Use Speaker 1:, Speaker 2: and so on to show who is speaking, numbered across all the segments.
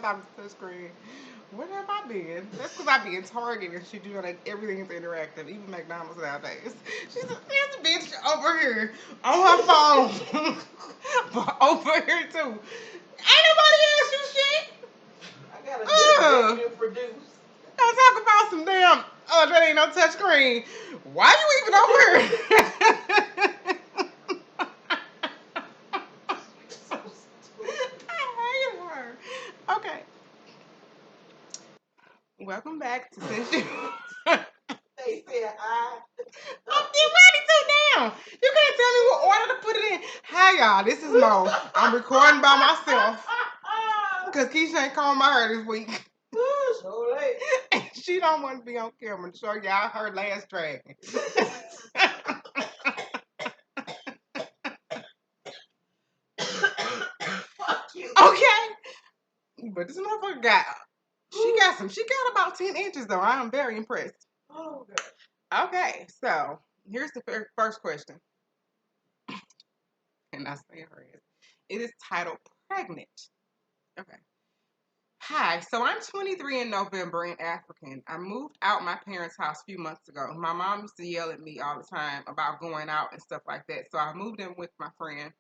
Speaker 1: I thought it was touchscreen. What have I been? That's because I be in Target and shit. You know, like everything is interactive, even McDonald's nowadays. She's a bitch over here on her phone, but over here too. Ain't nobody asked you shit.
Speaker 2: I got a different baby to produce.
Speaker 1: I'm talking about some damn. Oh, that ain't no touchscreen. Why you even over here?
Speaker 2: So stupid.
Speaker 1: I hate her. Okay, welcome back to Since You.
Speaker 2: They said I.
Speaker 1: I'm getting ready to now. You can't tell me what order to put it in. Hi y'all, this is Mo. I'm recording by myself because Keisha ain't called my hair this week.
Speaker 2: So late.
Speaker 1: And she don't want to be on camera to show y'all her last dragon.
Speaker 2: Fuck you.
Speaker 1: Okay, but this motherfucker she got about 10 inches though. I am very impressed.
Speaker 2: Oh, God.
Speaker 1: Okay, so here's the first question. And I say her is. It is titled Pregnant. Okay. Hi, so I'm 23 in November and African. I moved out my parents' house a few months ago. My mom used to yell at me all the time about going out and stuff like that. So I moved in with my friend.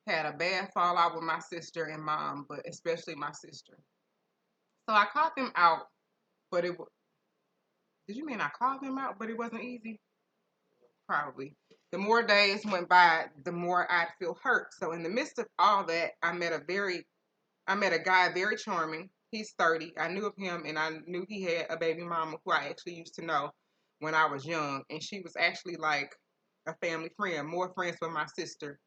Speaker 1: Had a bad fallout with my sister and mom, but especially my sister. So I caught them out, but did you mean I called them out, but it wasn't easy? Probably. The more days went by, the more I'd feel hurt. So in the midst of all that, I met a guy very charming. He's 30. I knew of him and I knew he had a baby mama who I actually used to know when I was young. And she was actually like a family friend, more friends with my sister.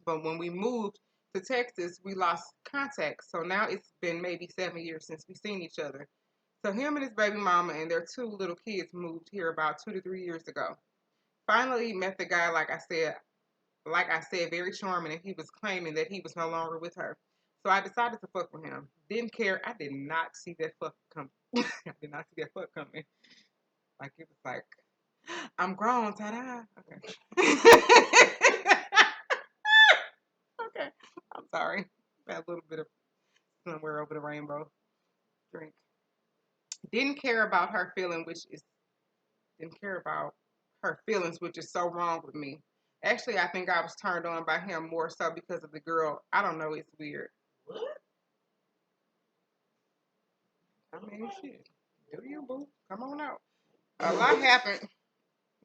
Speaker 1: But when we moved to Texas, we lost contact. So now it's been maybe 7 years since we've seen each other. So him and his baby mama and their two little kids moved here about 2 to 3 years ago. Finally met the guy, like I said, very charming, and he was claiming that he was no longer with her. So I decided to fuck with him. Didn't care. I did not see that fuck coming. I did not see that fuck coming. Like it was like, I'm grown, ta-da. Okay. Okay. I'm sorry. That little bit of somewhere over the rainbow drink. Didn't care about her feeling, didn't care about her feelings, which is so wrong with me. Actually, I think I was turned on by him more so because of the girl. I don't know. It's weird.
Speaker 2: What?
Speaker 1: I mean, shit. Do you, boo? Come on out. A lot happened.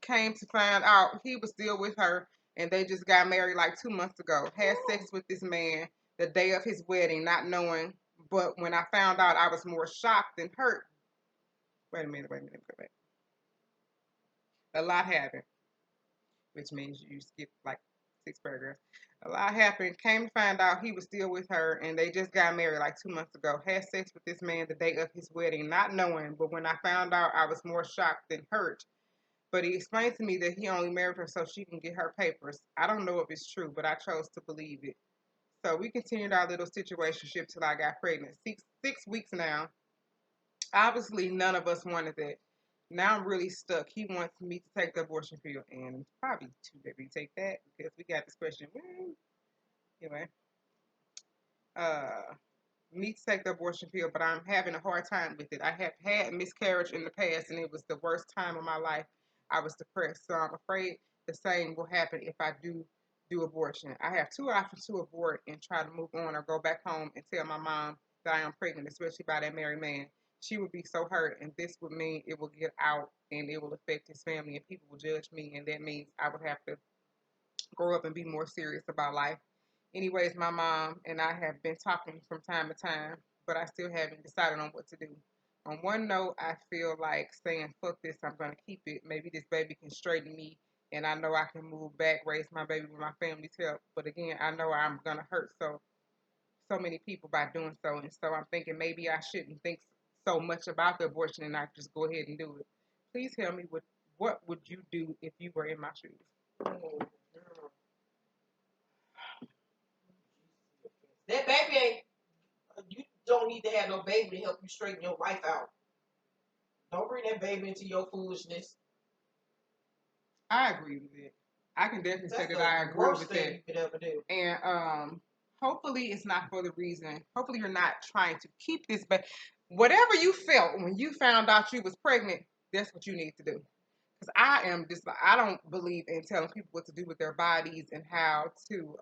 Speaker 1: Came to find out he was still with her, and they just got married like 2 months ago. Had sex with this man the day of his wedding, not knowing. But when I found out, I was more shocked than hurt. Wait a minute. Wait a minute. Wait a minute. A lot happened, which means you skip like 6 paragraphs. A lot happened. Came to find out he was still with her, and they just got married like 2 months ago. Had sex with this man the day of his wedding, not knowing. But when I found out, I was more shocked than hurt. But he explained to me that he only married her so she can get her papers. I don't know if it's true, but I chose to believe it. So we continued our little situationship till I got pregnant. Six weeks now. Obviously, none of us wanted that. Now I'm really stuck. He wants me to take the abortion pill, and it's probably too late to take that because we got this question. Anyway, uh, me to take the abortion pill, but I'm having a hard time with it. I have had miscarriage in the past, and it was the worst time of my life. I was depressed, so I'm afraid the same will happen if I do abortion. I have two options to abort and try to move on or go back home and tell my mom that I am pregnant, especially by that married man. She would be so hurt, and this would mean it will get out and it will affect his family, and people will judge me, and that means I would have to grow up and be more serious about life. Anyways, my mom and I have been talking from time to time, but I still haven't decided on what to do. On one note, I feel like saying, fuck this, I'm going to keep it. Maybe this baby can straighten me, and I know I can move back, raise my baby with my family's help. But again, I know I'm going to hurt so many people by doing so. And so I'm thinking maybe I shouldn't think so much about the abortion and I just go ahead and do it. Please tell me what would you do if you were in my shoes?
Speaker 2: Oh, girl. That baby ain't. You don't need to have no baby to help you straighten your life out. Don't bring that baby into your foolishness.
Speaker 1: I agree with it. I can definitely say
Speaker 2: That's
Speaker 1: that
Speaker 2: the
Speaker 1: I agree
Speaker 2: worst
Speaker 1: with
Speaker 2: thing
Speaker 1: that.
Speaker 2: you could ever do.
Speaker 1: And hopefully it's not for the reason. Hopefully you're not trying to keep this, but whatever you felt when you found out you was pregnant, that's what you need to do. Because I am just like, I don't believe in telling people what to do with their bodies and how to,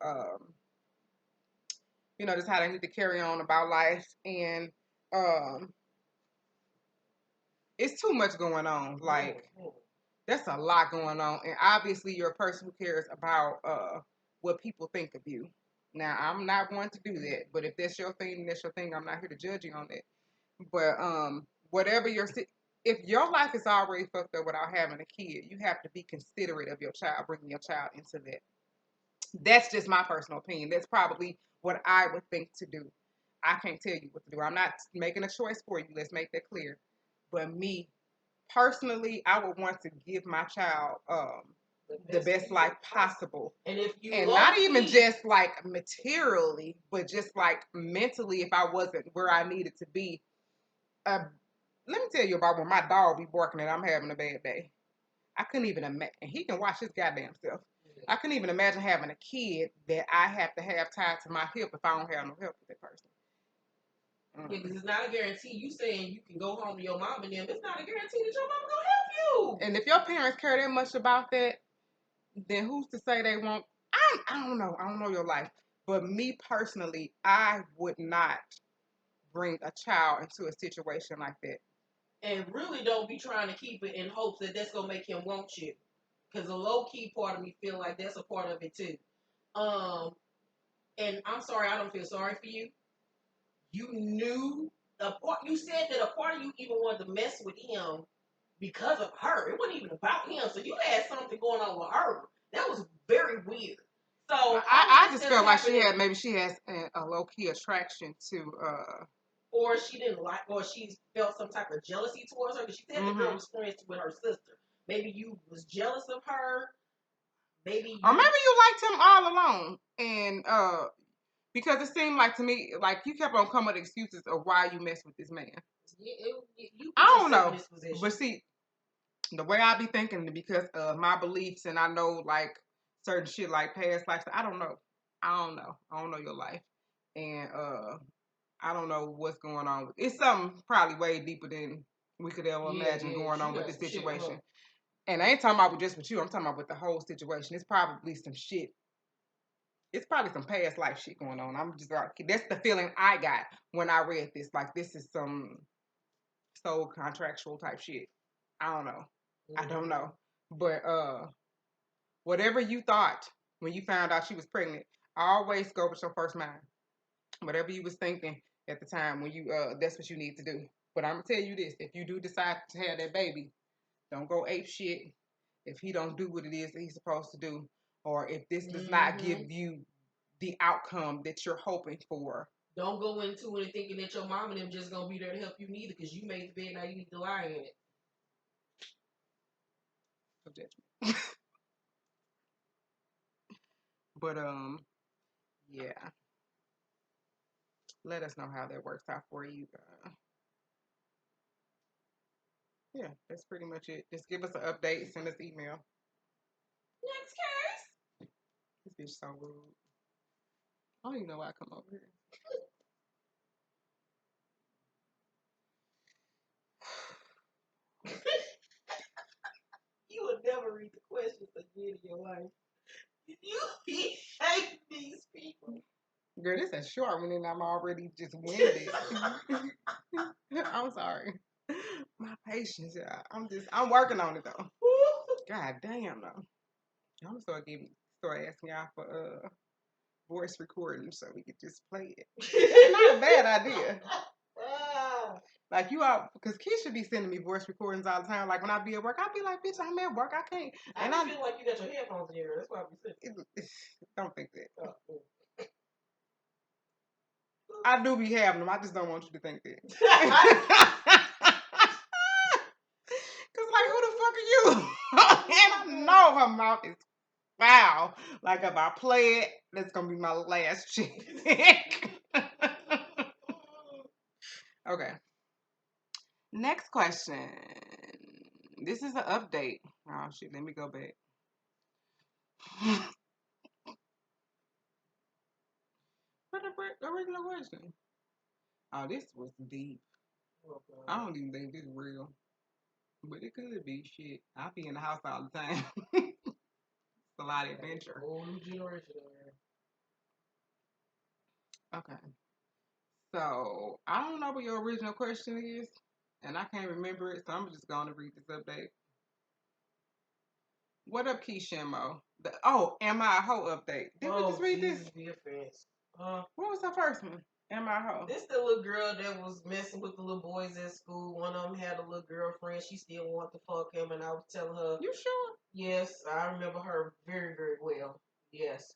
Speaker 1: just how they need to carry on about life. And um, it's too much going on. Like, that's a lot going on. And obviously, you're a person who cares about what people think of you. Now, I'm not one to do that, but if that's your thing, that's your thing. I'm not here to judge you on that. But whatever if your life is already fucked up without having a kid, you have to be considerate of your child, bringing your child into that. That's just my personal opinion. That's probably what I would think to do. I can't tell you what to do. I'm not making a choice for you. Let's make that clear. But me personally, I would want to give my child the best life possible.
Speaker 2: And if you
Speaker 1: and not even just like materially, but just like mentally, if I wasn't where I needed to be. Let me tell you about when my dog be barking and I'm having a bad day. I couldn't even imagine. He can watch his goddamn self. I couldn't even imagine having a kid that I have to have tied to my hip if I don't have no help with that person.
Speaker 2: Yeah, because it's not a guarantee. You saying you can go home to your mom and them. It's not a guarantee that your mom gonna help you.
Speaker 1: And if your parents care that much about that, then who's to say they won't? I don't know. I don't know your life. But me personally, I would not bring a child into a situation like that.
Speaker 2: And really don't be trying to keep it in hopes that that's gonna make him want you. Because the low key part of me feel like that's a part of it too. And I'm sorry, I don't feel sorry for you. You knew you said that a part of you even wanted to mess with him because of her. It wasn't even about him. So you had something going on with her. That was very weird. So
Speaker 1: I just felt like she has a low key attraction to
Speaker 2: or she didn't like, or she felt some type of jealousy towards her. Because she said the girl was friends with her sister. Maybe you was jealous of her.
Speaker 1: Or maybe you liked him all along, and because it seemed like to me like you kept on coming with excuses of why you messed with this man. I don't know, but see, the way I be thinking because of my beliefs, and I know like certain shit like past life. I don't know. I don't know your life, and I don't know what's going on. It's something probably way deeper than we could ever imagine going on with this situation. And I ain't talking about just with you. I'm talking about with the whole situation. It's probably some shit. It's probably some past life shit going on. I'm just like, that's the feeling I got when I read this. Like, this is some soul contractual type shit. I don't know. I don't know. But whatever you thought when you found out she was pregnant, always go with your first mind. Whatever you was thinking at the time when you that's what you need to do. But I'm gonna tell you this: if you do decide to have that baby, don't go ape shit if he don't do what it is that he's supposed to do, or if this does not give you the outcome that you're hoping for.
Speaker 2: Don't go into it thinking that your mom and them just gonna be there to help you neither, because you made the bed, now you need to lie in it.
Speaker 1: No judgment. But yeah. Let us know how that works out for you. Yeah, that's pretty much it. Just give us an update, send us an email.
Speaker 2: Next case.
Speaker 1: This bitch so rude. I don't even know why I come over here.
Speaker 2: You would never read the questions again in your life. You hate these people.
Speaker 1: Girl, this is short one and I'm already just winded. I'm sorry. My patience, yeah. I'm working on it though. God damn though. I'm gonna start asking y'all for voice recording so we could just play it. It's not a bad idea. Like you all, because Keisha be sending me voice recordings all the time. Like when I be at work, I be like, bitch, I'm at work, I can't.
Speaker 2: And I feel like you got your headphones in here. That's why I be sitting.
Speaker 1: Don't think that. I do be having them. I just don't want you to think that. Cause like, who the fuck are you? And I know her mouth is foul. Like if I play it, that's gonna be my last chick. Okay. Next question. This is an update. Oh shit, let me go back. Where original question? Oh, this was deep.
Speaker 2: Oh,
Speaker 1: I
Speaker 2: God.
Speaker 1: don't even think this is real. But it could be shit. I be in the house all the time. It's a lot of adventure.
Speaker 2: Whole new generation over
Speaker 1: Okay. So I don't know what your original question is, and I can't remember it, so I'm just gonna read this update. What up, Keishimo? Am I a hoe update? Did we just read
Speaker 2: Jesus,
Speaker 1: this?
Speaker 2: be offense.
Speaker 1: What was the first one? Am I a hoe?
Speaker 2: This the little girl that was messing with the little boys at school. One of them had a little girlfriend. She still wanted to fuck him, and I was telling her,
Speaker 1: You sure?
Speaker 2: yes, I remember her very, very well. Yes,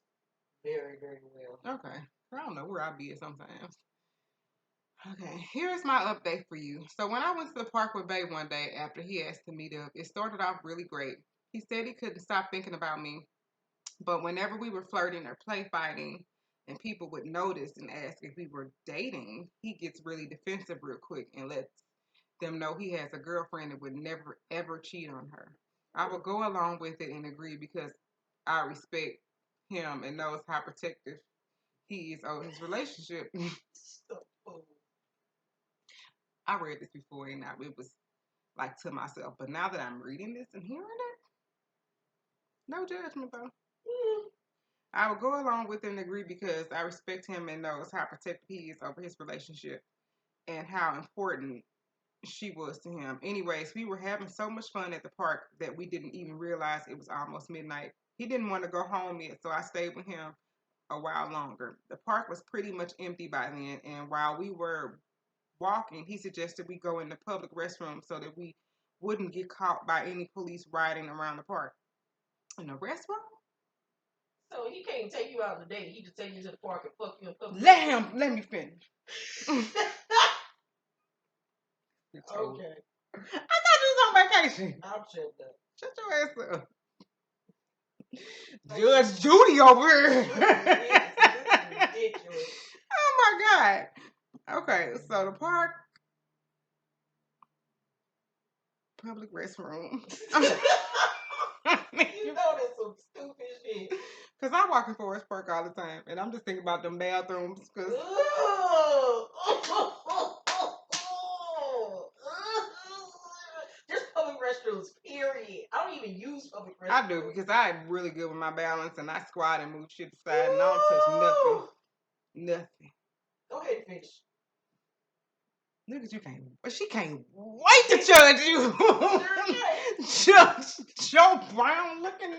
Speaker 2: very, very well.
Speaker 1: Okay. I don't know where I be at sometimes. Okay, here's my update for you. So when I went to the park with Bay one day after he asked to meet up, it started off really great. He said he couldn't stop thinking about me, but whenever we were flirting or play fighting and people would notice and ask if we were dating, he gets really defensive real quick and lets them know he has a girlfriend and would never ever cheat on her. I would go along with it and agree because I respect him and knows how protective he is of his relationship. I read this before and it was like to myself, but now that I'm reading this and hearing it, no judgment though. I would go along with it and agree because I respect him and knows how protective he is over his relationship and how important she was to him. Anyways, we were having so much fun at the park that we didn't even realize it was almost midnight. He didn't want to go home yet, so I stayed with him a while longer. The park was pretty much empty by then, and while we were walking, he suggested we go in the public restroom so that we wouldn't get caught by any police riding around the park. In the restroom?
Speaker 2: So he can't take you out on a date. He just take you to the park and fuck you in public.
Speaker 1: Let me finish.
Speaker 2: Okay.
Speaker 1: I thought you was on vacation.
Speaker 2: I'm shut up.
Speaker 1: Shut your ass up. Judge Judy over here.
Speaker 2: This is ridiculous.
Speaker 1: Oh my God. Okay, so the park, public restroom.
Speaker 2: You know that's some stupid shit.
Speaker 1: Cause I walk in Forest Park all the time, and I'm just thinking about them bathrooms. Cause
Speaker 2: just public restrooms, period. I don't even use public restrooms.
Speaker 1: I do because I'm really good with my balance, and I squat and move shit aside, and I don't touch nothing. Nothing.
Speaker 2: Go ahead and finish.
Speaker 1: Look at you can't. But she can't wait to judge you. Judge Joe Brown looking.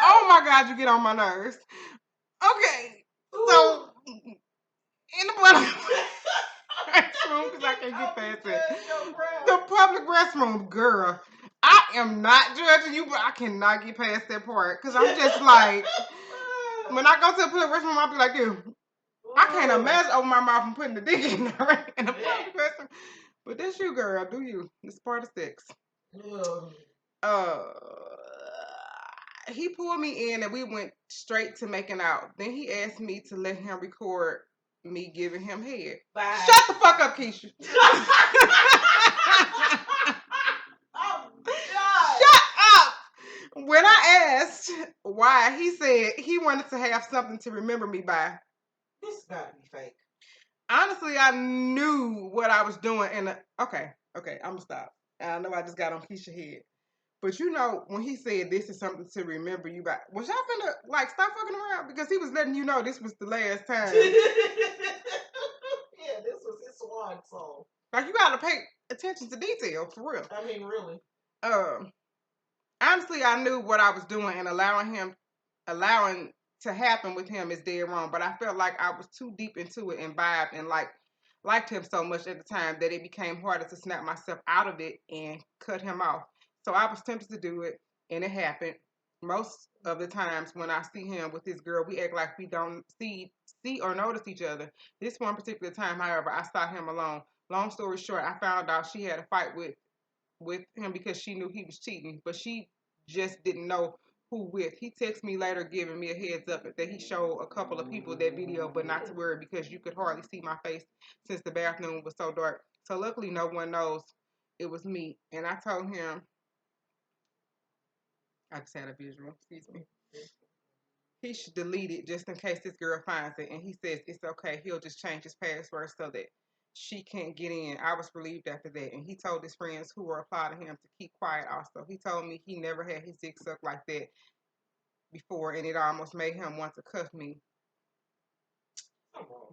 Speaker 1: Oh my God, you get on my nerves. Okay, so in the public restroom, because I can't get past it. The public restroom, girl. I am not judging you, but I cannot get past that part because I'm just like, when I go to the public restroom, I'll be like, dude, I can't imagine opening my mouth and putting the dick in the public restroom. But that's you, girl. Do you? It's part of sex. Uh, he pulled me in and we went straight to making out. Then he asked me to let him record me giving him head.
Speaker 2: Bye.
Speaker 1: Shut the fuck up, Keisha.
Speaker 2: Oh, God.
Speaker 1: Shut up. When I asked why, he said he wanted to have something to remember me by.
Speaker 2: This gotta be fake.
Speaker 1: Honestly, I knew what I was doing. And okay, I'm gonna stop. I know I just got on Keisha's head. But you know, when he said this is something to remember you by, was y'all finna like stop fucking around? Because he was letting you know this was the last time.
Speaker 2: Yeah, this was his swan song.
Speaker 1: Like you gotta pay attention to detail for real.
Speaker 2: I mean, really.
Speaker 1: Honestly, I knew what I was doing and allowing to happen with him is dead wrong. But I felt like I was too deep into it and vibed and liked him so much at the time that it became harder to snap myself out of it and cut him off. So I was tempted to do it, and it happened. Most of the times when I see him with this girl, we act like we don't see or notice each other. This one particular time, however, I saw him alone. Long story short, I found out she had a fight with him because she knew he was cheating, but she just didn't know who with. He texted me later giving me a heads up that he showed a couple of people that video, but not to worry because you could hardly see my face since the bathroom was so dark. So luckily no one knows it was me. And I told him I just had a visual. Excuse me. He should delete it just in case this girl finds it. And he says it's okay. He'll just change his password so that she can't get in. I was relieved after that. And he told his friends who were applauding him to keep quiet also. He told me he never had his dick sucked like that before, and it almost made him want to cuff me.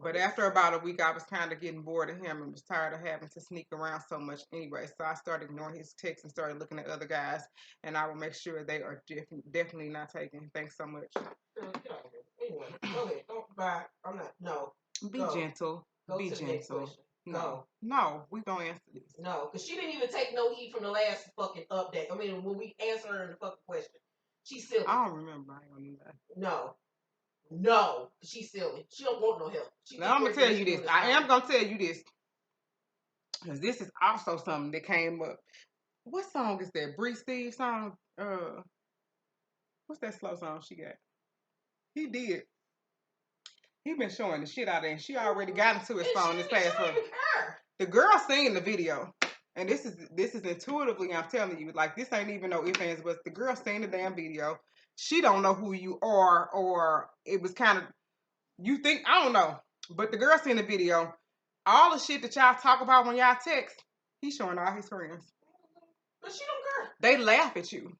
Speaker 1: But after about a week, I was kind of getting bored of him and was tired of having to sneak around so much anyway. So I started ignoring his texts and started looking at other guys, and I will make sure they are definitely not taken. Thanks so much.
Speaker 2: Anyway, go ahead. Don't buy. I'm not. No.
Speaker 1: Be gentle.
Speaker 2: Go
Speaker 1: Be
Speaker 2: to the next
Speaker 1: gentle.
Speaker 2: question. No.
Speaker 1: No, we gonna answer this.
Speaker 2: No, because she didn't even take no heed from the last fucking update. I mean, when we answered her the fucking question, she's silly.
Speaker 1: I don't remember. I ain't gonna do that.
Speaker 2: No, she's silly. She don't want no help.
Speaker 1: Now I'm gonna tell you this. I am gonna tell you this because this is also something that came up. What song is that? Bree Steve song. What's that slow song she got? He did. He been showing the shit out there, and she already got into his phone this past month. The girl seen the video, and this is intuitively. I'm telling you, like this ain't even no ifs ands buts. The girl seen the damn video. She don't know who you are, or it was kind of you think I don't know, but the girl seen the video. All the shit that y'all talk about when y'all text, he's showing all his friends.
Speaker 2: But she don't care.
Speaker 1: They laugh at you.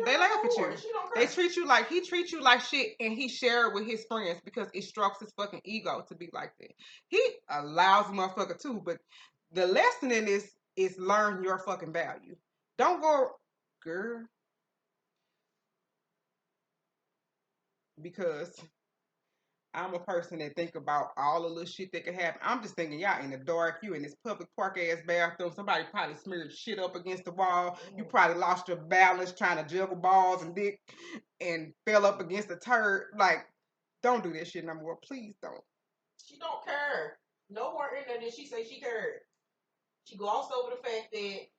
Speaker 1: They laugh at you. They treat you like he treats you like shit, and he share it with his friends because it strokes his fucking ego to be like that. He a lousy motherfucker too, but the lesson in this is learn your fucking value. Don't go, girl, because I'm a person that think about all the little shit that could happen. I'm just thinking, y'all in the dark, you in this public park ass bathroom. Somebody probably smeared shit up against the wall. You probably lost your balance trying to juggle balls and dick and fell up against a turd. Like, don't do that shit no more. Please don't.
Speaker 2: She don't care. No more in there than she say she cared. She glossed over the fact that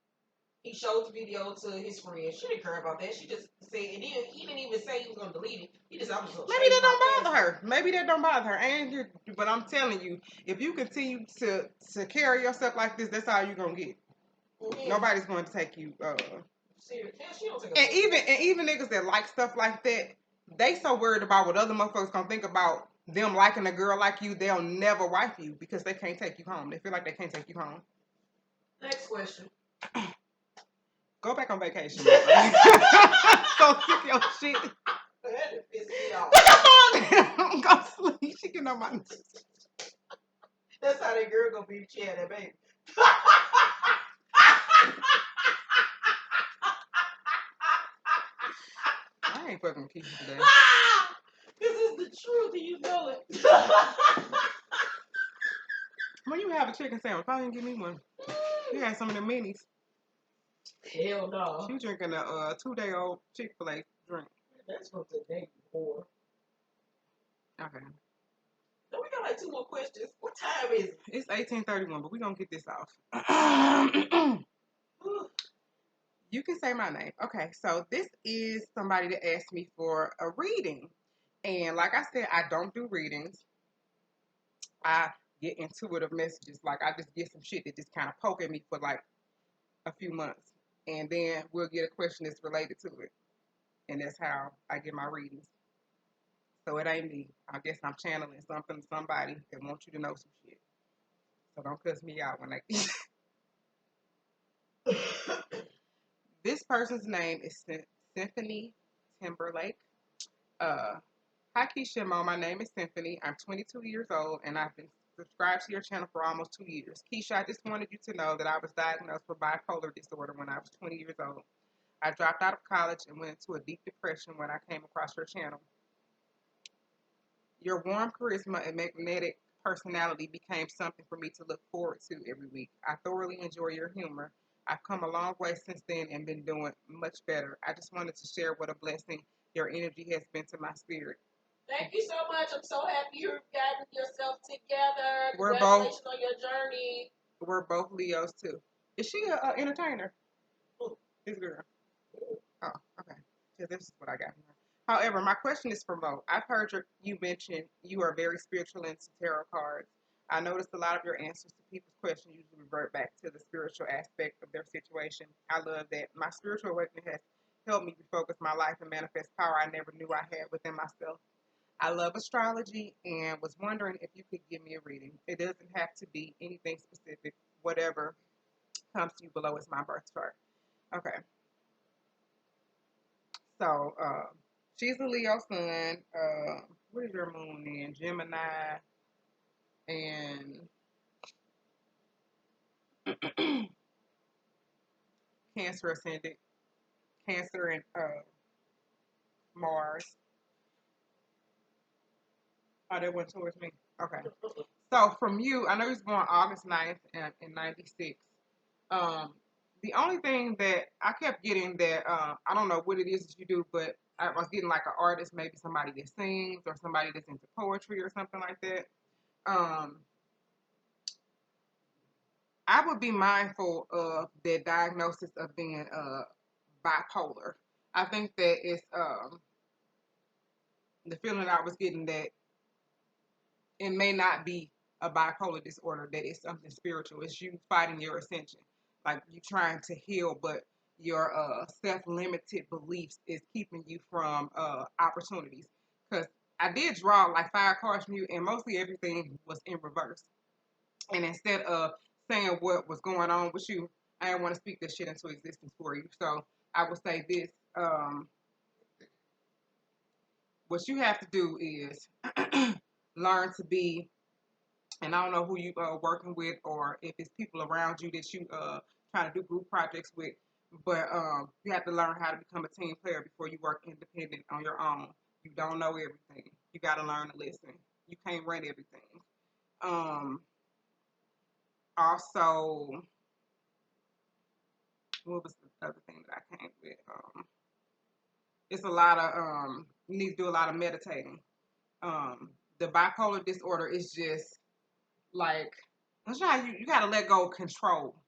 Speaker 2: he showed the video to his friends. She didn't care about that. She just said, and then he didn't even say he was gonna delete it. He just, I was gonna.
Speaker 1: Maybe that don't bother her. Maybe that don't bother her. And but I'm telling you, if you continue to carry yourself like this, that's all you're gonna get. Mm-hmm. Nobody's going to take you.
Speaker 2: Seriously, she don't take.
Speaker 1: And even niggas that like stuff like that, they so worried about what other motherfuckers gonna think about them liking a girl like you, they'll never wife you because they can't take you home. They feel like they can't take you home.
Speaker 2: Next question.
Speaker 1: Go back on vacation. Go kick your shit.
Speaker 2: That pissed me off.
Speaker 1: Go sleep. She can know my.
Speaker 2: That's how that girl gonna be. She had that baby.
Speaker 1: I ain't fucking keep you today.
Speaker 2: This is the truth, and you know it.
Speaker 1: When you have a chicken sandwich, why didn't give me one? You had some of the minis.
Speaker 2: Hell no.
Speaker 1: She drinking a 2-day-old Chick-fil-A drink.
Speaker 2: That's from the day before.
Speaker 1: Okay.
Speaker 2: Then we got like 2 more questions. What time is it?
Speaker 1: It's 18:31, but we're gonna get this off. You can say my name. Okay, so this is somebody that asked me for a reading. And like I said, I don't do readings. I get intuitive messages. Like I just get some shit that just kind of poke at me for like a few months. And then we'll get a question that's related to it. And that's how I get my readings. So it ain't me. I guess I'm channeling something to somebody that wants you to know some shit. So don't cuss me out when I This person's name is Symphony Timberlake. Hi Keisha and Mo, my name is Symphony. I'm 22 years old and I've been subscribed to your channel for almost 2 years. Keisha, I just wanted you to know that I was diagnosed with bipolar disorder when I was 20 years old. I dropped out of college and went into a deep depression when I came across your channel. Your warm charisma and magnetic personality became something for me to look forward to every week. I thoroughly enjoy your humor. I've come a long way since then and been doing much better. I just wanted to share what a blessing your energy has been to my spirit.
Speaker 2: Thank you so much. I'm so happy you've gotten yourself together. Congratulations on your journey.
Speaker 1: We're both Leos too. Is she an entertainer? This girl. Oh, okay. So this is what I got from her. However, my question is for Mo. I've heard you mention you are very spiritual into tarot cards. I noticed a lot of your answers to people's questions usually revert back to the spiritual aspect of their situation. I love that. My spiritual awakening helped me refocus my life and manifest power I never knew I had within myself. I love astrology and was wondering if you could give me a reading. It doesn't have to be anything specific. Whatever comes to you below is my birth chart. Okay, so she's a Leo sun. What is your moon in? Gemini and Cancer ascendant. Cancer and Mars. Oh, that went towards me. Okay. So from you, I know you was born August 9th in 96. Um, the only thing that I kept getting that I don't know what it is that you do, but I was getting like an artist, maybe somebody that sings or somebody that's into poetry or something like that. Um, I would be mindful of the diagnosis of being bipolar. I think that it's the feeling I was getting that it may not be a bipolar disorder, that it's something spiritual. It's you fighting your ascension. Like you trying to heal, but your self-limited beliefs is keeping you from opportunities. Because I did draw like 5 cards from you, and mostly everything was in reverse. And instead of saying what was going on with you, I didn't want to speak this shit into existence for you. So I would say this: what you have to do is learn to be, and I don't know who you are working with or if it's people around you that you trying to do group projects with, but you have to learn how to become a team player before you work independent on your own. You don't know everything. You got to learn to listen. You can't run everything. Um, Also, what was the other thing that I came with? It's a lot of you need to do a lot of meditating. The bipolar disorder is just like you got to let go of control.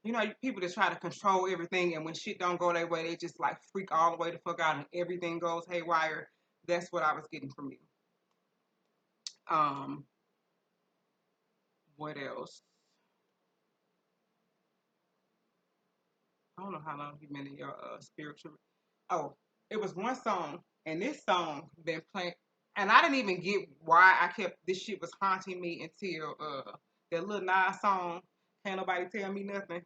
Speaker 1: You know, people that try to control everything, and when shit don't go their way, they just like freak all the way the fuck out, and everything goes haywire. That's what I was getting from you. Um, what else? I don't know how long you've been in your spiritual. Oh, it was one song, and this song been playing, and I didn't even get why I kept this shit was haunting me until that little Nas song. Can't nobody tell me nothing.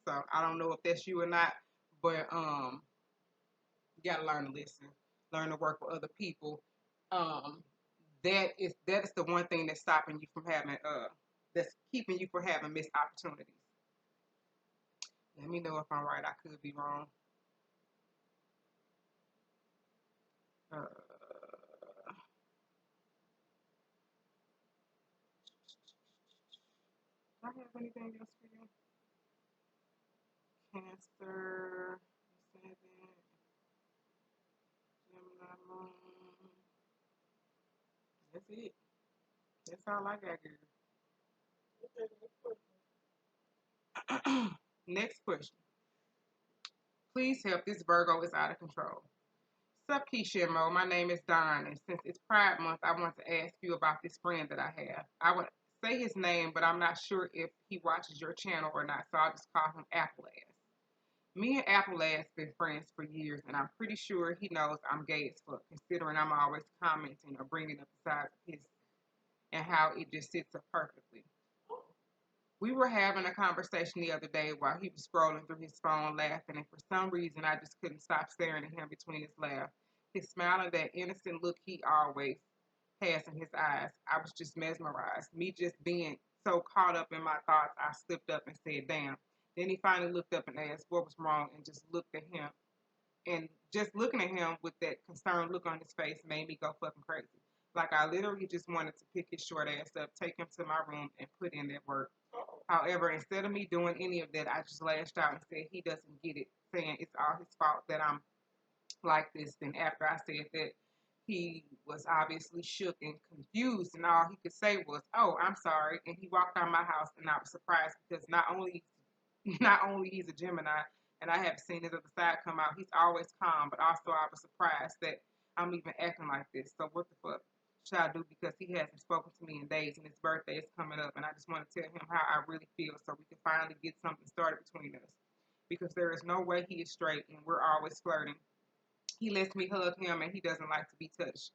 Speaker 1: So I don't know if that's you or not, but you gotta learn to listen, learn to work with other people. Um, that is the one thing that's stopping you from having that's keeping you from having missed opportunities. Let me know if I'm right. I could be wrong. Uh, do I have anything else for you? Cancer, Ascendant, Gemini Moon. That's it. That's all I got, girl. Next question. Please help. This Virgo is out of control. Sup, Keisha Mo? My name is Don, and since it's Pride Month, I want to ask you about this friend that I have. I would say his name, but I'm not sure if he watches your channel or not, so I'll just call him Apple Ass. Me and Apple Ass been friends for years, and I'm pretty sure he knows I'm gay as fuck, considering I'm always commenting or bringing up the size of his and how it just sits up perfectly. We were having a conversation the other day while he was scrolling through his phone laughing, and for some reason I just couldn't stop staring at him between his laugh. His smile and that innocent look he always has in his eyes. I was just mesmerized. Me just being so caught up in my thoughts, I slipped up and said, damn. Then he finally looked up and asked what was wrong and just looked at him. And just looking at him with that concerned look on his face made me go fucking crazy. Like I literally just wanted to pick his short ass up, take him to my room, and put in that work. However, instead of me doing any of that, I just lashed out and said he doesn't get it, saying it's all his fault that I'm like this. Then after I said that, he was obviously shook and confused, and all he could say was, "Oh, I'm sorry." And he walked out of my house, and I was surprised because not only he's a Gemini, and I haven't seen his other side come out. He's always calm, but also I was surprised that I'm even acting like this. So what the fuck? what y'all do because he hasn't spoken to me in days and his birthday is coming up and I just want to tell him how I really feel so we can finally get something started between us. Because there is no way he is straight and we're always flirting. He lets me hug him and he doesn't like to be touched.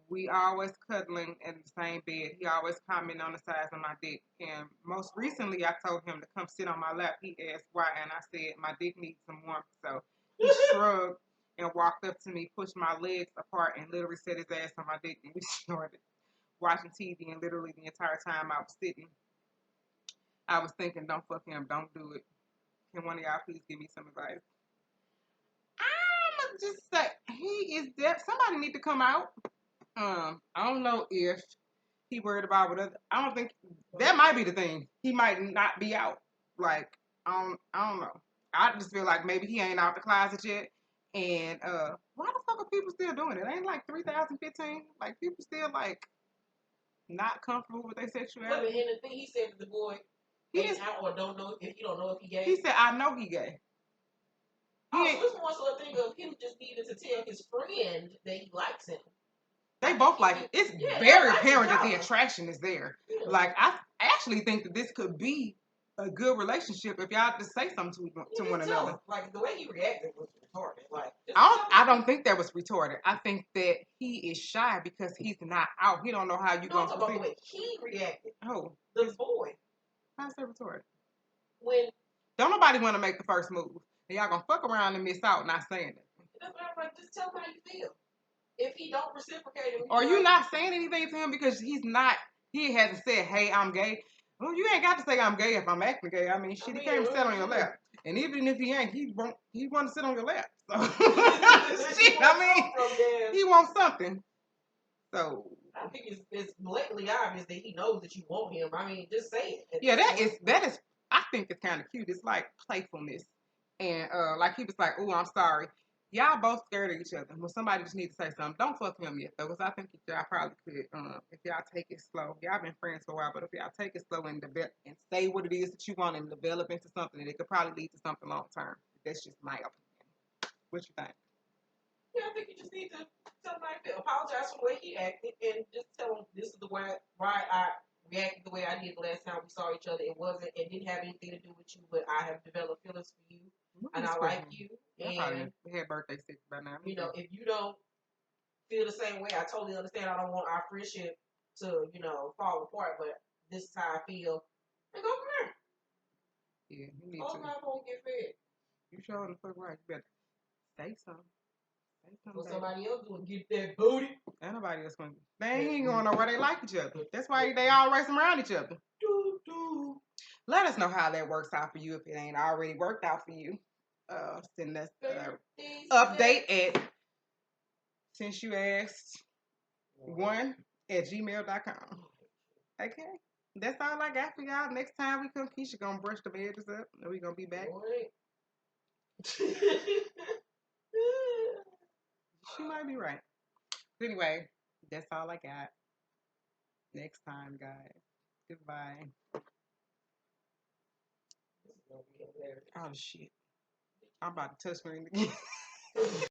Speaker 1: We always cuddling in the same bed. He always commenting on the size of my dick. And most recently, I told him to come sit on my lap. He asked why, and I said my dick needs some warmth. So he shrugged and walked up to me, pushed my legs apart, and literally set his ass on my dick. And we started watching TV. And literally the entire time I was sitting, I was thinking, "Don't fuck him. Don't do it. Can one of y'all please give me some advice?" I'm just say he is dead. Somebody need to come out. I don't know if he worried about what other. I don't think that might be the thing. He might not be out. Like I don't know. I just feel like maybe he ain't out the closet yet. And why the fuck are people still doing it? Ain't like 3015. Like people still like not comfortable with their
Speaker 2: But
Speaker 1: sexuality.
Speaker 2: and the thing he said to the boy,
Speaker 1: He
Speaker 2: ain't
Speaker 1: just
Speaker 2: out or don't know if you don't know if he gay.
Speaker 1: he said I know he gay.
Speaker 2: Oh, so it's more so a thing of him just needing to tell his friend that he likes him.
Speaker 1: They both like it. It's very apparent that the attraction is there. Yeah. Like I actually think that this could be a good relationship if y'all just say something to one another.
Speaker 2: Like the way he reacted was retarded. Like
Speaker 1: I don't think that was retarded. I think that he is shy because he's not out. He don't know how you gonna.
Speaker 2: About the way he reacted.
Speaker 1: Oh,
Speaker 2: the boy.
Speaker 1: How's that retarded?
Speaker 2: When
Speaker 1: don't nobody want to make the first move, and y'all gonna fuck around and miss out not saying it.
Speaker 2: That's what I'm like. Just tell him how you feel. If he don't reciprocate him,
Speaker 1: or you not saying anything to him because he hasn't said, "Hey, I'm gay." Well, you ain't got to say I'm gay if I'm acting gay. I mean, shit, he came to sit on your lap, and even if he ain't, he want to sit on your lap. So shit, I mean, he wants something. So
Speaker 2: I think it's blatantly obvious that he knows that you want him. I mean, just say it.
Speaker 1: Yeah, that is. I think it's kind of cute. It's like playfulness, and like he was like, "Oh, I'm sorry." Y'all both scared of each other. Well, somebody just needs to say something. Don't fuck him yet, though, because I think y'all probably could. If y'all take it slow, y'all been friends for a while, but if y'all take it slow and develop and say what it is that you want and develop into something, it could probably lead to something long term. That's just my opinion. What you think?
Speaker 2: Yeah, I think you just need to tell him how you feel. Apologize for the way he acted, and just tell him this is the way why I reacted the way I did the last time we saw each other. It didn't have anything to do with you, but I have developed feelings for you, and I like you. And
Speaker 1: we had birthday sex by now.
Speaker 2: You know, if you don't feel the same way, I totally understand. I don't want our friendship to, fall apart, but this is how I feel. And go from there.
Speaker 1: Yeah, you need
Speaker 2: to. Not gonna get fed.
Speaker 1: You sure the fuck right. You better say something.
Speaker 2: What somebody else doing? Get that booty.
Speaker 1: Ain't nobody else going. They ain't going nowhere. They like each other. That's why they all racing around each other. Let us know how that works out for you if it ain't already worked out for you. Send us update at since you asked one at gmail.com. Okay. That's all I got for y'all. Next time we come, Keisha gonna brush the edges up and we gonna be back. She might be right. Anyway, that's all I got. Next time, guys. Goodbye. Oh shit. I'm about to touch screen again.